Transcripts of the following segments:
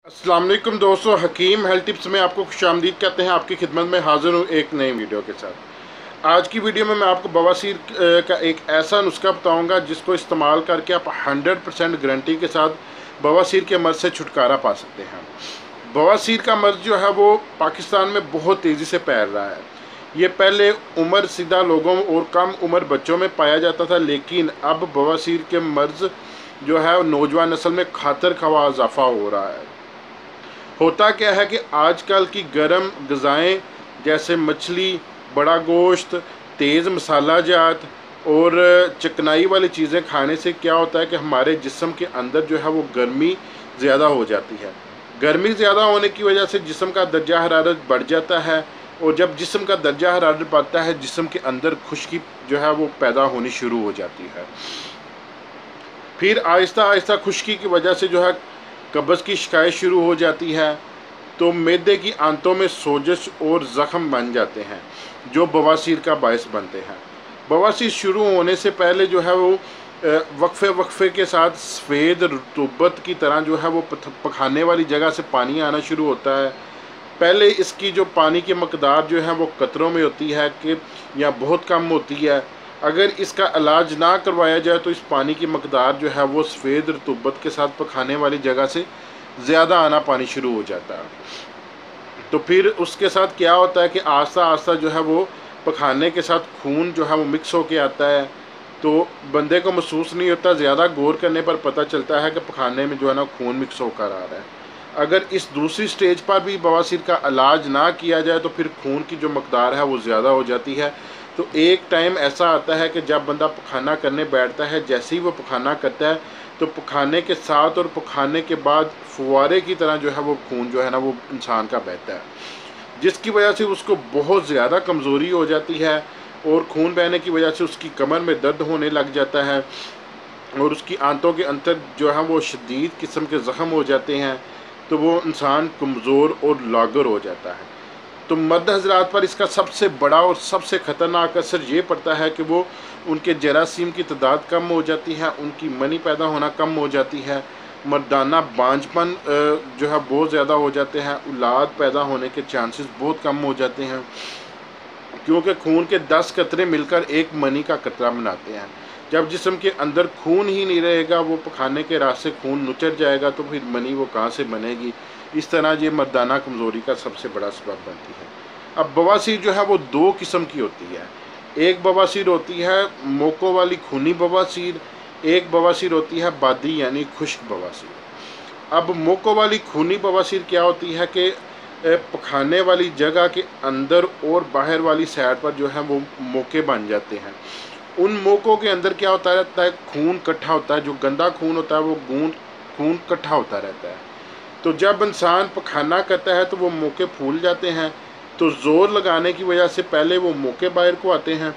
अस्सलाम वालेकुम दोस्तों, हकीम हेल्थ टिप्स में आपको खुशामदीद कहते हैं। आपकी खिदमत में हाज़िर हूँ एक नई वीडियो के साथ। आज की वीडियो में मैं आपको बवासीर का एक ऐसा नुस्खा बताऊंगा जिसको इस्तेमाल करके आप 100% गारंटी के साथ बवासीर के मर्ज़ से छुटकारा पा सकते हैं। बवासीर का मर्ज़ जो है वो पाकिस्तान में बहुत तेज़ी से फैल रहा है। ये पहले उम्र सीधा लोगों और कम उम्र बच्चों में पाया जाता था, लेकिन अब बवासीर के मर्ज़ जो है नौजवान नस्ल में खातर खवा इजाफा हो रहा है। होता क्या है कि आजकल की गर्म ग़िज़ाएँ जैसे मछली, बड़ा गोश्त, तेज़ मसाला जात और चिकनाई वाली चीज़ें खाने से क्या होता है कि हमारे जिस्म के अंदर जो है वो गर्मी ज़्यादा हो जाती है। गर्मी ज़्यादा होने की वजह से जिस्म का दर्जा हरारत बढ़ जाता है, और जब जिस्म का दर्जा हरारत बढ़ता है जिस्म के अंदर खुश्की जो है वो पैदा होनी शुरू हो जाती है। फिर आहिस्ता आहिस्ता खुश्की की वजह से जो है कब्ज़ की शिकायत शुरू हो जाती है। तो मैदे की आंतों में सोजश और ज़ख़म बन जाते हैं जो बवासीर का बायस बनते हैं। बवासीर शुरू होने से पहले जो है वो वक्फे के साथ सफ़ेद रतूबत की तरह जो है वो पखाने वाली जगह से पानी आना शुरू होता है। पहले इसकी जो पानी की मकदार जो है वो कतरों में होती है कि या बहुत कम होती है। अगर इसका इलाज ना करवाया जाए तो इस पानी की मकदार जो है वो सफ़ेद रतूबत के साथ पखाने वाली जगह से ज़्यादा आना पानी शुरू हो जाता है। तो फिर उसके साथ क्या होता है कि आस्ता आस्ता जो है वो पखाने के साथ खून जो है वो मिक्स होके आता है। तो बंदे को महसूस नहीं होता, ज़्यादा गौर करने पर पता चलता है कि पखाने में जो है ना खून मिक्स होकर आ रहा है। अगर इस दूसरी स्टेज पर भी बवासीर का इलाज ना किया जाए तो फिर खून की जो मकदार है वो ज़्यादा हो जाती है। तो एक टाइम ऐसा आता है कि जब बंदा पखाना करने बैठता है, जैसे ही वो पखाना करता है तो पखाने के साथ और पखाने के बाद फुवारे की तरह जो है वो खून जो है ना वो इंसान का बहता है, जिसकी वजह से उसको बहुत ज़्यादा कमज़ोरी हो जाती है। और खून बहने की वजह से उसकी कमर में दर्द होने लग जाता है और उसकी आंतों के अंदर जो है वो शदीद किस्म के ज़ख़म हो जाते हैं। तो वो इंसान कमज़ोर और लागर हो जाता है। तो मर्द हज़रात पर इसका सबसे बड़ा और सबसे ख़तरनाक असर ये पड़ता है कि वो उनके जरासीम की तादाद कम हो जाती है, उनकी मनी पैदा होना कम हो जाती है, मर्दाना बांझपन जो है बहुत ज़्यादा हो जाते हैं, औलाद पैदा होने के चांसेस बहुत कम हो जाते हैं, क्योंकि खून के 10 कतरे मिलकर एक मनी का कतरा बनाते हैं। जब जिस्म के अंदर खून ही नहीं रहेगा, वो पखाने के रास्ते खून नुचड़ जाएगा, तो फिर मनी वो कहाँ से बनेगी। इस तरह ये मर्दाना कमज़ोरी का सबसे बड़ा सबब बनती है। अब बवासीर जो है वो दो किस्म की होती है। एक बवासीर होती है मोको वाली खूनी बवासीर, एक बवासीर होती है बादी यानी खुश्क बवासीर। अब मोको वाली खूनी बवासीर क्या होती है कि पखाने वाली जगह के अंदर और बाहर वाली साइड पर जो है वो मोके बन जाते हैं। उन मोकों के अंदर क्या होता रहता है, खून इकट्ठा होता है, जो गंदा खून होता है वो खून इकट्ठा होता रहता है। तो जब इंसान पखाना करता है तो वो मोके फूल जाते हैं। तो ज़ोर लगाने की वजह से पहले वो मोके बाहर को आते हैं,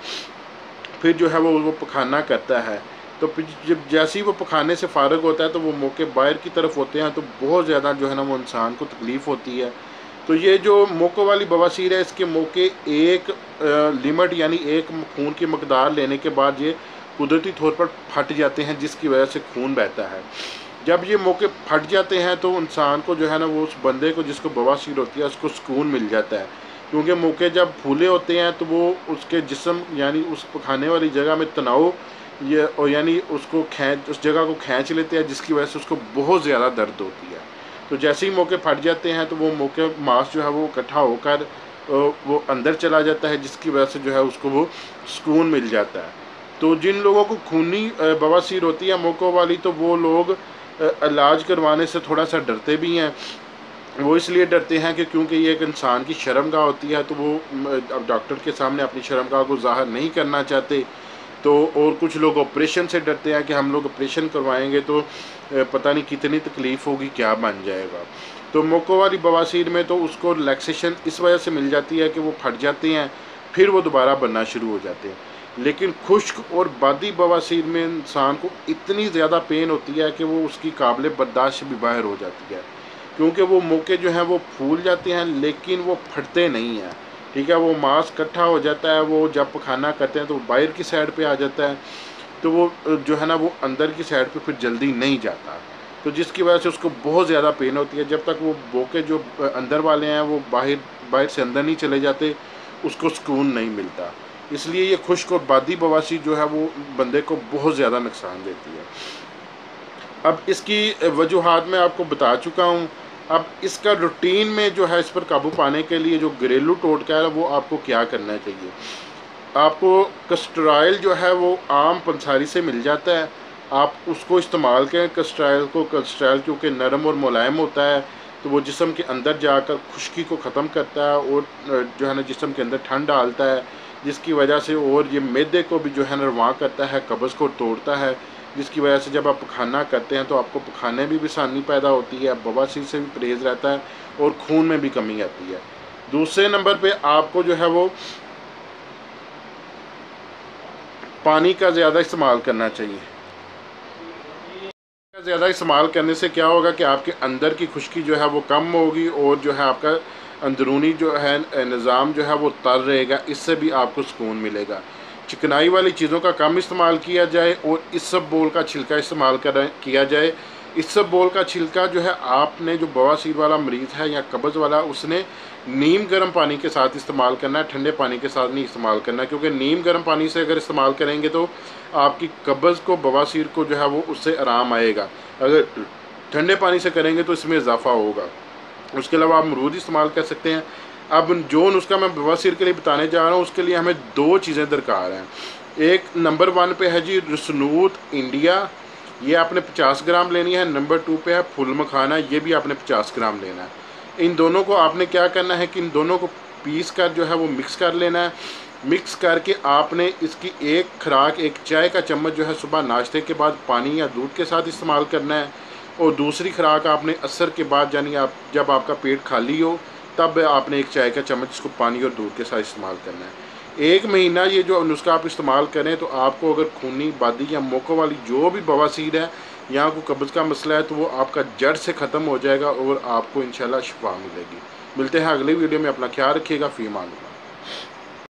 फिर जो है वो पखाना करता है। तो फिर जब जैसे ही वो पखाने से फारग होता है तो वो मोके बाहर की तरफ होते हैं, तो बहुत ज़्यादा जो है ना वो इंसान को तकलीफ़ होती है। तो ये जो मोकों वाली बवासीर है, इसके मोके एक लिमिट यानी एक खून की मकदार लेने के बाद ये कुदरती तौर पर फट जाते हैं, जिसकी वजह से खून बहता है। जब ये मौके फट जाते हैं तो इंसान को जो है ना वो उस बंदे को जिसको बवासीर होती है उसको सुकून मिल जाता है, क्योंकि मौके जब फूले होते हैं तो वो उसके जिस्म यानी उस पखाने वाली जगह में तनाव ये और यानी उसको उस जगह को खींच लेते हैं, जिसकी वजह से उसको बहुत ज़्यादा दर्द होती है। तो जैसे ही मौके फट जाते हैं तो वो मौके मांस जो है वो इकट्ठा होकर वो अंदर चला जाता है, जिसकी वजह से जो है उसको वो सुकून मिल जाता है। तो जिन लोगों को खूनी बवासीर होती है मौकों वाली, तो वो लोग इलाज करवाने से थोड़ा सा डरते भी हैं। वो इसलिए डरते हैं कि क्योंकि ये एक इंसान की शर्मगाह होती है, तो वो अब डॉक्टर के सामने अपनी शर्मगाह को ज़ाहिर नहीं करना चाहते। तो और कुछ लोग ऑपरेशन से डरते हैं कि हम लोग ऑपरेशन करवाएंगे तो पता नहीं कितनी तकलीफ़ होगी, क्या बन जाएगा। तो मौकों वाली बवासीर में तो उसको रिलैक्सेशन इस वजह से मिल जाती है कि वो फट जाते हैं, फिर वो दोबारा बनना शुरू हो जाते हैं। लेकिन खुश्क और बादी बवासीर में इंसान को इतनी ज़्यादा पेन होती है कि वो उसकी काबिल बर्दाश्त भी बाहर हो जाती है, क्योंकि वो मौके जो हैं वो फूल जाते हैं लेकिन वो फटते नहीं हैं। ठीक है, वो मांस इकट्ठा हो जाता है, वो जब पखाना करते हैं तो बाहर की साइड पे आ जाता है, तो वो जो है ना वो अंदर की साइड पे फिर जल्दी नहीं जाता। तो जिसकी वजह से उसको बहुत ज़्यादा पेन होती है। जब तक वो बोके जो अंदर वाले हैं वो बाहर से अंदर नहीं चले जाते, उसको सुकून नहीं मिलता। इसलिए ये खुश्क और बादी बवासीर जो है वो बंदे को बहुत ज़्यादा नुकसान देती है। अब इसकी वजूहात मैं आपको बता चुका हूँ। अब इसका रूटीन में जो है इस पर काबू पाने के लिए जो घरेलू टोटका है वो आपको क्या करना चाहिए। आपको कस्टर ऑयल जो है वो आम पंसारी से मिल जाता है, आप उसको इस्तेमाल करें। कस्टर ऑयल क्योंकि नरम और मुलायम होता है, तो वो जिस्म के अंदर जाकर खुश्की को ख़त्म करता है और जो है ना जिस्म के अंदर ठंड डालता है, जिसकी वजह से और ये मैदे को भी जो है ना रवां करता है, कब्ज़ को तोड़ता है, जिसकी वजह से जब आप पखाना करते हैं तो आपको पखाने में भी आसानी पैदा होती है, बवासीर से भी परहेज़ रहता है और खून में भी कमी आती है। दूसरे नंबर पे आपको जो है वो पानी का ज़्यादा इस्तेमाल करना चाहिए। ज़्यादा इस्तेमाल करने से क्या होगा कि आपके अंदर की खुश्की जो है वो कम होगी और जो है आपका अंदरूनी जो है निज़ाम जो है वो तर रहेगा, इससे भी आपको सुकून मिलेगा। चिकनाई वाली चीज़ों का कम इस्तेमाल किया जाए और इसबगोल का छिलका इस्तेमाल किया जाए। इसबगोल का छिलका जो है आपने जो बवासीर वाला मरीज़ है या कब्ज़ वाला, उसने नीम गर्म पानी के साथ इस्तेमाल करना है, ठंडे पानी के साथ नहीं इस्तेमाल करना है। क्योंकि नीम गर्म पानी से अगर इस्तेमाल करेंगे तो आपकी कब्ज़ को, बवासीर को जो है वो उससे आराम आएगा। अगर ठंडे पानी से करेंगे तो इसमें इजाफा होगा। उसके अलावा आप अमरूद इस्तेमाल कर सकते हैं। अब जो नुस्खा मैं बवासीर के लिए बताने जा रहा हूँ उसके लिए हमें 2 चीज़ें दरकार हैं। एक नंबर 1 पे है जी रसनूत इंडिया, ये आपने 50 ग्राम लेनी है। नंबर 2 पे है फुल मखाना, ये भी आपने 50 ग्राम लेना है। इन दोनों को आपने क्या करना है कि इन दोनों को पीस कर जो है वो मिक्स कर लेना है। मिक्स करके आपने इसकी एक खुराक, एक चाय का चम्मच जो है सुबह नाश्ते के बाद पानी या दूध के साथ इस्तेमाल करना है और दूसरी खुराक आपने असर के बाद, यानी आप जब आपका पेट खाली हो तब आपने एक चाय का चम्मच इसको पानी और दूध के साथ इस्तेमाल करना है। 1 महीना ये जो नुस्खा आप इस्तेमाल करें तो आपको अगर खूनी बादी या मोको वाली जो भी बवासीर है या को कब्ज़ का मसला है तो वो आपका जड़ से ख़त्म हो जाएगा और आपको इंशाल्लाह शिफा मिलेगी। मिलते हैं अगली वीडियो में, अपना ख्याल रखिएगा। फ़ी अमान अल्लाह।